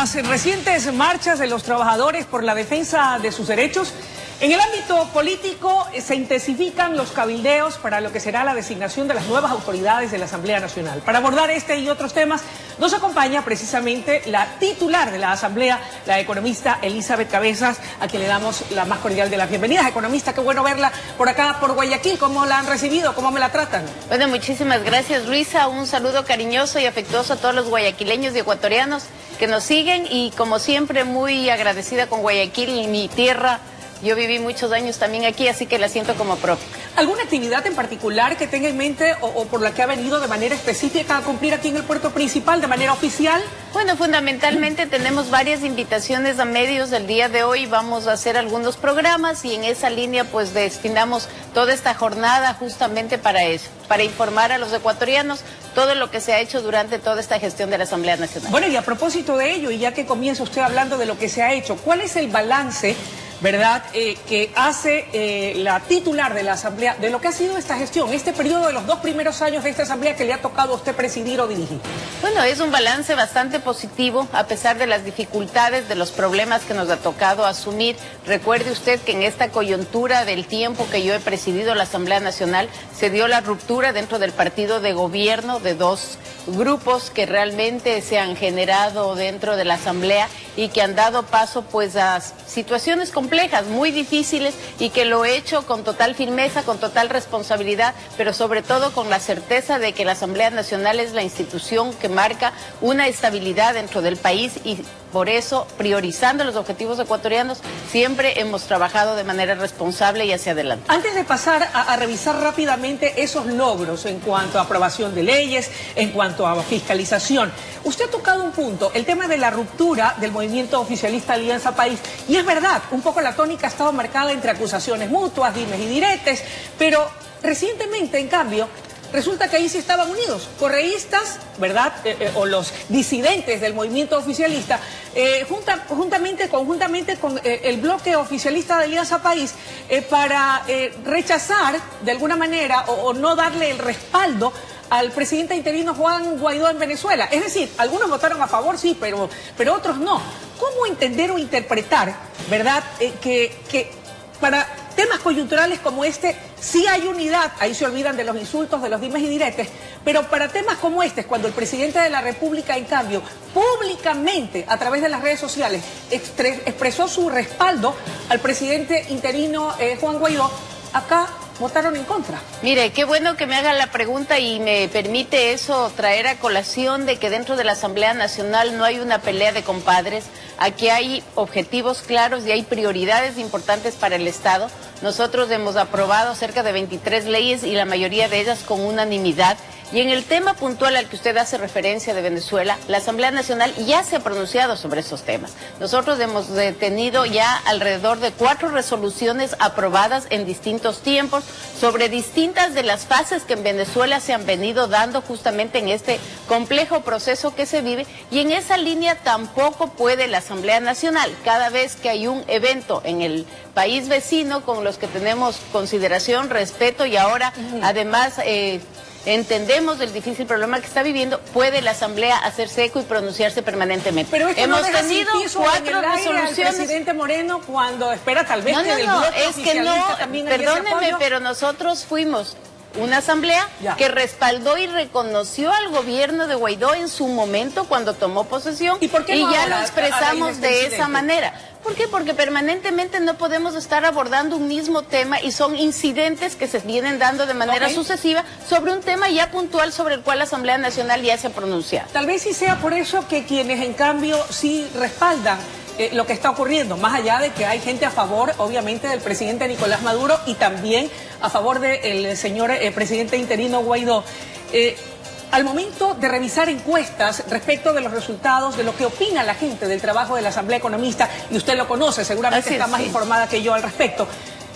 las recientes marchas de los trabajadores por la defensa de sus derechos, en el ámbito político se intensifican los cabildeos para lo que será la designación de las nuevas autoridades de la Asamblea Nacional. Para abordar este y otros temas, nos acompaña precisamente la titular de la Asamblea, la economista Elizabeth Cabezas, a quien le damos la más cordial de las bienvenidas. Economista, qué bueno verla por acá, por Guayaquil. ¿Cómo la han recibido? ¿Cómo me la tratan? Bueno, muchísimas gracias, Luisa. Un saludo cariñoso y afectuoso a todos los guayaquileños y ecuatorianos que nos siguen, y como siempre muy agradecida con Guayaquil, mi tierra. Yo viví muchos años también aquí, así que la siento como propia. ¿Alguna actividad en particular que tenga en mente o por la que ha venido de manera específica a cumplir aquí en el puerto principal, de manera oficial? Bueno, fundamentalmente tenemos varias invitaciones a medios. El día de hoy vamos a hacer algunos programas y en esa línea pues destinamos toda esta jornada justamente para eso, para informar a los ecuatorianos todo lo que se ha hecho durante toda esta gestión de la Asamblea Nacional. Bueno, y a propósito de ello, y ya que comienza usted hablando de lo que se ha hecho, ¿cuál es el balance, verdad, que hace la titular de la Asamblea de lo que ha sido esta gestión, este periodo de los 2 primeros años de esta Asamblea que le ha tocado a usted presidir o dirigir? Bueno, es un balance bastante positivo, a pesar de las dificultades, de los problemas que nos ha tocado asumir. Recuerde usted que en esta coyuntura del tiempo que yo he presidido la Asamblea Nacional, se dio la ruptura dentro del partido de gobierno de dos grupos que realmente se han generado dentro de la Asamblea y que han dado paso pues a situaciones complejas, muy difíciles, y que lo he hecho con total firmeza, con total responsabilidad, pero sobre todo con la certeza de que la Asamblea Nacional es la institución que marca una estabilidad dentro del país, y por eso, priorizando los objetivos ecuatorianos, siempre hemos trabajado de manera responsable y hacia adelante. Antes de pasar a revisar rápidamente esos logros en cuanto a aprobación de leyes, en cuanto a fiscalización, usted ha tocado un punto, el tema de la ruptura del movimiento oficialista Alianza País, y es verdad, un poco la tónica ha estado marcada entre acusaciones mutuas, dimes y diretes, pero recientemente, en cambio, resulta que ahí sí estaban unidos, correístas, ¿verdad? O los disidentes del movimiento oficialista, conjuntamente con el bloque oficialista de Alianza País, para rechazar de alguna manera o no darle el respaldo al presidente interino Juan Guaidó en Venezuela. Es decir, algunos votaron a favor, sí, pero otros no. ¿Cómo entender o interpretar, verdad, que para temas coyunturales como este sí hay unidad, ahí se olvidan de los insultos, de los dimes y diretes, pero para temas como este, cuando el presidente de la República, en cambio, públicamente, a través de las redes sociales, expresó su respaldo al presidente interino Juan Guaidó, acá votaron en contra? Mire, qué bueno que me haga la pregunta y me permite eso traer a colación de que dentro de la Asamblea Nacional no hay una pelea de compadres. Aquí hay objetivos claros y hay prioridades importantes para el Estado. Nosotros hemos aprobado cerca de 23 leyes y la mayoría de ellas con unanimidad. Y en el tema puntual al que usted hace referencia de Venezuela, la Asamblea Nacional ya se ha pronunciado sobre esos temas. Nosotros hemos tenido ya alrededor de 4 resoluciones aprobadas en distintos tiempos sobre distintas de las fases que en Venezuela se han venido dando justamente en este complejo proceso que se vive, y en esa línea tampoco puede la Asamblea Nacional, cada vez que hay un evento en el país vecino con los que tenemos consideración, respeto y ahora además entendemos el difícil problema que está viviendo, puede la Asamblea hacerse eco y pronunciarse permanentemente. Pero es que hemos no deja tenido sin piso 4 resoluciones. al presidente Moreno cuando espera tal vez que del bloque es que no, perdóneme, pero nosotros fuimos una asamblea que respaldó y reconoció al gobierno de Guaidó en su momento cuando tomó posesión, y ya lo expresamos de esa manera. ¿Por qué? Porque permanentemente no podemos estar abordando un mismo tema y son incidentes que se vienen dando de manera sucesiva sobre un tema ya puntual sobre el cual la Asamblea Nacional ya se pronuncia. Tal vez sí sea por eso que quienes en cambio sí respaldan lo que está ocurriendo, más allá de que hay gente a favor, obviamente, del presidente Nicolás Maduro y también a favor del señor presidente interino Guaidó. Al momento de revisar encuestas respecto de los resultados, de lo que opina la gente del trabajo de la Asamblea Economista, y usted lo conoce, seguramente está más informada que yo al respecto,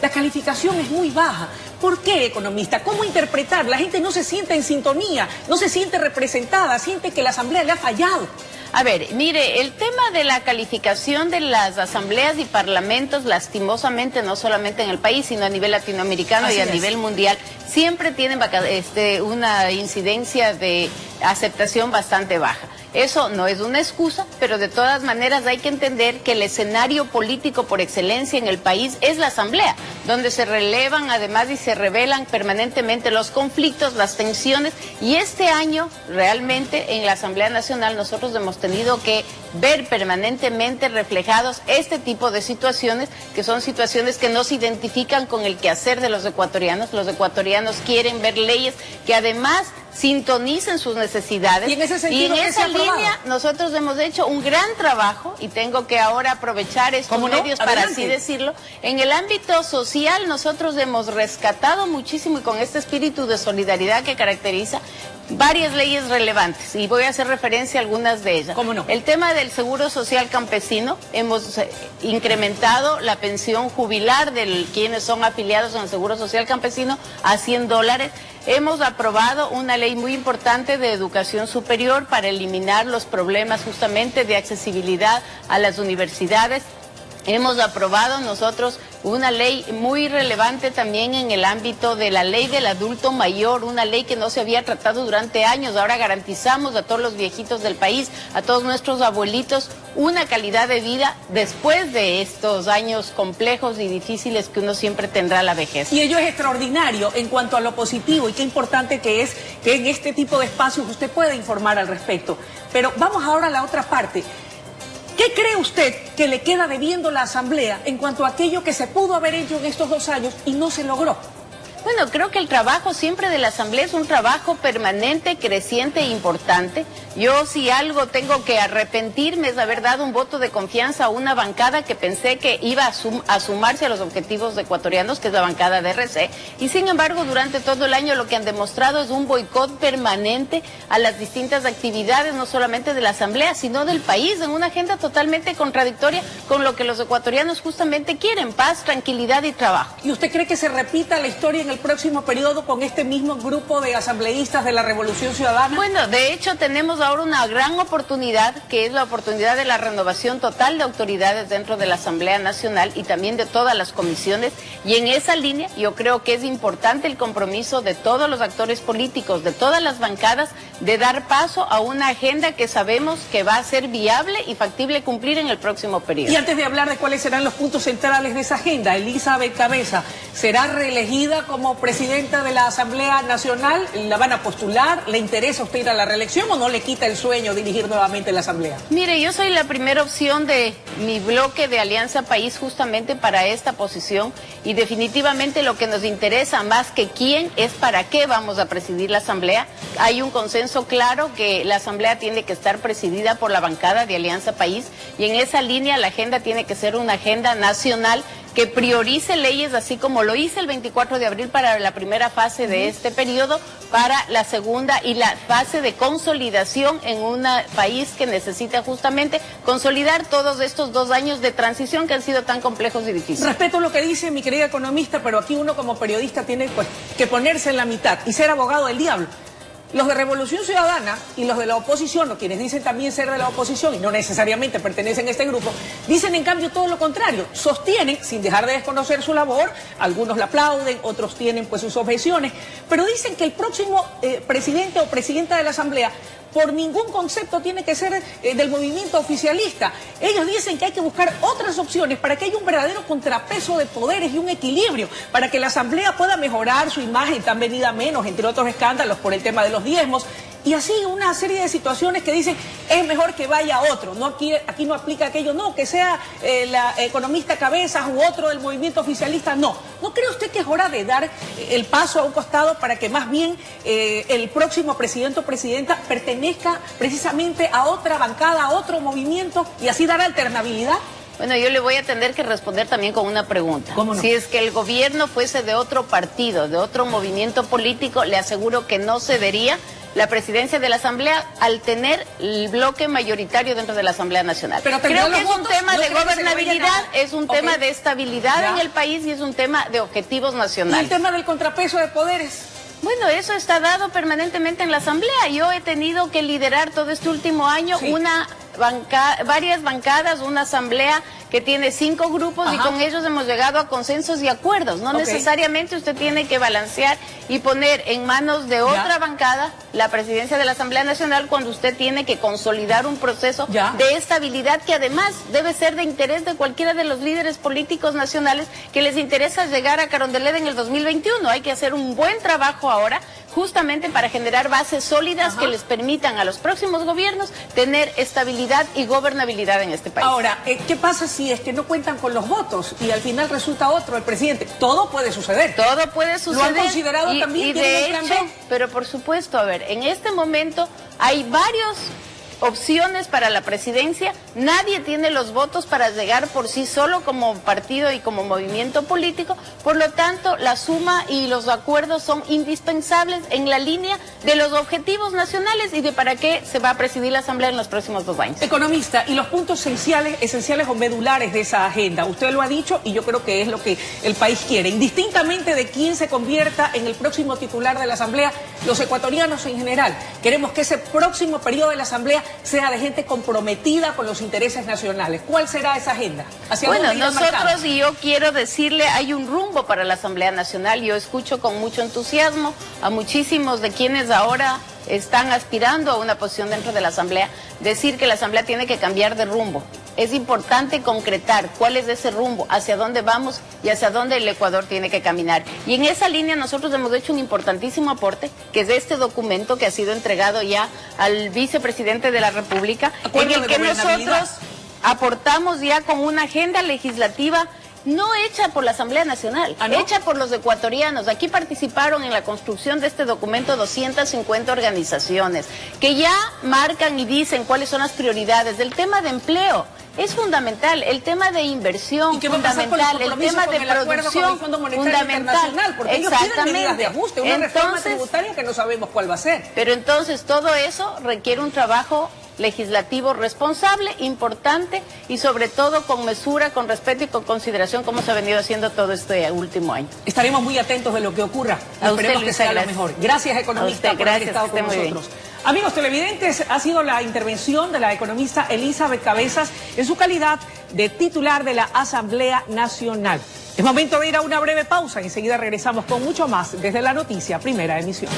la calificación es muy baja. ¿Por qué, economista? ¿Cómo interpretar? La gente no se siente en sintonía, no se siente representada, siente que la Asamblea le ha fallado. A ver, mire, el tema de la calificación de las asambleas y parlamentos, lastimosamente, no solamente en el país, sino a nivel latinoamericano y a nivel mundial, siempre tienen una incidencia de aceptación bastante baja. Eso no es una excusa, pero de todas maneras hay que entender que el escenario político por excelencia en el país es la Asamblea, donde se relevan además y se revelan permanentemente los conflictos, las tensiones, y este año realmente en la Asamblea Nacional nosotros hemos tenido que ver permanentemente reflejados este tipo de situaciones, que son situaciones que no se identifican con el quehacer de los ecuatorianos. Los ecuatorianos quieren ver leyes que además sintonicen sus necesidades. Y en ese sentido, y en esa línea nosotros hemos hecho un gran trabajo, y tengo que ahora aprovechar estos medios para así decirlo. En el ámbito social nosotros hemos rescatado muchísimo, y con este espíritu de solidaridad que caracteriza, varias leyes relevantes, y voy a hacer referencia a algunas de ellas. ¿Cómo no? El tema del seguro social campesino, hemos incrementado la pensión jubilar de quienes son afiliados en el seguro social campesino a $100. Hemos aprobado una ley muy importante de educación superior para eliminar los problemas justamente de accesibilidad a las universidades. Hemos aprobado nosotros una ley muy relevante también en el ámbito de la ley del adulto mayor, una ley que no se había tratado durante años. Ahora garantizamos a todos los viejitos del país, a todos nuestros abuelitos, una calidad de vida después de estos años complejos y difíciles que uno siempre tendrá a la vejez. Y ello es extraordinario en cuanto a lo positivo, y qué importante que es que en este tipo de espacios usted pueda informar al respecto. Pero vamos ahora a la otra parte. ¿Qué cree usted que le queda debiendo la Asamblea en cuanto a aquello que se pudo haber hecho en estos 2 años y no se logró? Bueno, creo que el trabajo siempre de la Asamblea es un trabajo permanente, creciente e importante. Yo, si algo tengo que arrepentirme, es haber dado un voto de confianza a una bancada que pensé que iba a sumarse a los objetivos ecuatorianos, que es la bancada de RC. Y sin embargo, durante todo el año lo que han demostrado es un boicot permanente a las distintas actividades, no solamente de la Asamblea, sino del país, en una agenda totalmente contradictoria con lo que los ecuatorianos justamente quieren: paz, tranquilidad y trabajo. ¿Y usted cree que se repita la historia en el próximo periodo con este mismo grupo de asambleístas de la Revolución Ciudadana? Bueno, de hecho tenemos ahora una gran oportunidad, que es la oportunidad de la renovación total de autoridades dentro de la Asamblea Nacional y también de todas las comisiones, y en esa línea yo creo que es importante el compromiso de todos los actores políticos, de todas las bancadas, de dar paso a una agenda que sabemos que va a ser viable y factible cumplir en el próximo periodo. Y antes de hablar de cuáles serán los puntos centrales de esa agenda, Elizabeth Cabeza, ¿será reelegida como presidenta de la Asamblea Nacional? ¿La van a postular? ¿Le interesa a usted ir a la reelección o no le quita el sueño dirigir nuevamente la Asamblea? Mire, yo soy la primera opción de mi bloque de Alianza País justamente para esta posición, y definitivamente lo que nos interesa más que quién es para qué vamos a presidir la Asamblea. Hay un consenso claro que la Asamblea tiene que estar presidida por la bancada de Alianza País, y en esa línea la agenda tiene que ser una agenda nacional que priorice leyes, así como lo hice el 24 de abril para la primera fase de este periodo, para la segunda y la fase de consolidación en un país que necesita justamente consolidar todos estos 2 años de transición que han sido tan complejos y difíciles. Respeto lo que dice mi querida economista, pero aquí uno como periodista tiene que ponerse en la mitad y ser abogado del diablo. Los de Revolución Ciudadana y los de la oposición, o quienes dicen también ser de la oposición y no necesariamente pertenecen a este grupo, dicen en cambio todo lo contrario. Sostienen, sin dejar de desconocer su labor, algunos la aplauden, otros tienen pues sus objeciones, pero dicen que el próximo presidente o presidenta de la Asamblea por ningún concepto tiene que ser del movimiento oficialista. Ellos dicen que hay que buscar otras opciones para que haya un verdadero contrapeso de poderes y un equilibrio, para que la Asamblea pueda mejorar su imagen tan venida menos, entre otros escándalos por el tema de los diezmos, y así una serie de situaciones que dicen es mejor que vaya otro, no aquí no aplica aquello, no, que sea la economista Cabezas u otro del movimiento oficialista, no. ¿No cree usted que es hora de dar el paso a un costado para que más bien el próximo presidente o presidenta pertenezca precisamente a otra bancada, a otro movimiento, y así dar alternabilidad? Bueno, yo le voy a tener que responder también con una pregunta. ¿Cómo no? Si es que el gobierno fuese de otro partido, de otro movimiento político, le aseguro que no cedería la presidencia de la Asamblea al tener el bloque mayoritario dentro de la Asamblea Nacional. Pero creo que es un tema ¿no de gobernabilidad, es un tema de estabilidad en el país y es un tema de objetivos nacionales. ¿Y el tema del contrapeso de poderes? Bueno, eso está dado permanentemente en la Asamblea. Yo he tenido que liderar todo este último año una varias bancadas, una asamblea que tiene 5 grupos y con ellos hemos llegado a consensos y acuerdos. No necesariamente usted tiene que balancear y poner en manos de otra bancada la presidencia de la Asamblea Nacional cuando usted tiene que consolidar un proceso de estabilidad que además debe ser de interés de cualquiera de los líderes políticos nacionales que les interesa llegar a Carondelet en el 2021. Hay que hacer un buen trabajo ahora justamente para generar bases sólidas que les permitan a los próximos gobiernos tener estabilidad y gobernabilidad en este país. Ahora, ¿qué pasa si es que no cuentan con los votos y al final resulta otro el presidente? Todo puede suceder. Todo puede suceder. ¿Lo han considerado también? Y de hecho, pero por supuesto, a ver, en este momento hay varios opciones para la presidencia. Nadie tiene los votos para llegar por sí solo como partido y como movimiento político. Por lo tanto, la suma y los acuerdos son indispensables en la línea de los objetivos nacionales y de para qué se va a presidir la Asamblea en los próximos 2 años. Economista, y los puntos esenciales o medulares de esa agenda, usted lo ha dicho y yo creo que es lo que el país quiere. Indistintamente de quién se convierta en el próximo titular de la Asamblea, los ecuatorianos en general queremos que ese próximo periodo de la Asamblea sea de gente comprometida con los intereses nacionales. ¿Cuál será esa agenda? Bueno, nosotros, y yo quiero decirle, hay un rumbo para la Asamblea Nacional. Yo escucho con mucho entusiasmo a muchísimos de quienes ahora están aspirando a una posición dentro de la Asamblea, decir que la Asamblea tiene que cambiar de rumbo. Es importante concretar cuál es ese rumbo, hacia dónde vamos y hacia dónde el Ecuador tiene que caminar. Y en esa línea nosotros hemos hecho un importantísimo aporte, que es este documento que ha sido entregado ya al vicepresidente de la República, en el que nosotros aportamos ya con una agenda legislativa no hecha por la Asamblea Nacional, hecha por los ecuatorianos. Aquí participaron en la construcción de este documento 250 organizaciones que ya marcan y dicen cuáles son las prioridades. El tema de empleo es fundamental, el tema de inversión fundamental, el tema de producción fundamental. Porque ellos piden medidas de ajuste, una reforma tributaria que no sabemos cuál va a ser. Pero entonces todo eso requiere un trabajo legislativo responsable, importante y sobre todo con mesura, con respeto y con consideración, como se ha venido haciendo todo este último año. Estaremos muy atentos de lo que ocurra. Esperemos que sea lo mejor. Gracias, economista, por haber estado con nosotros. Amigos televidentes, ha sido la intervención de la economista Elizabeth Cabezas en su calidad de titular de la Asamblea Nacional. Es momento de ir a una breve pausa. Enseguida regresamos con mucho más desde la noticia, primera emisión.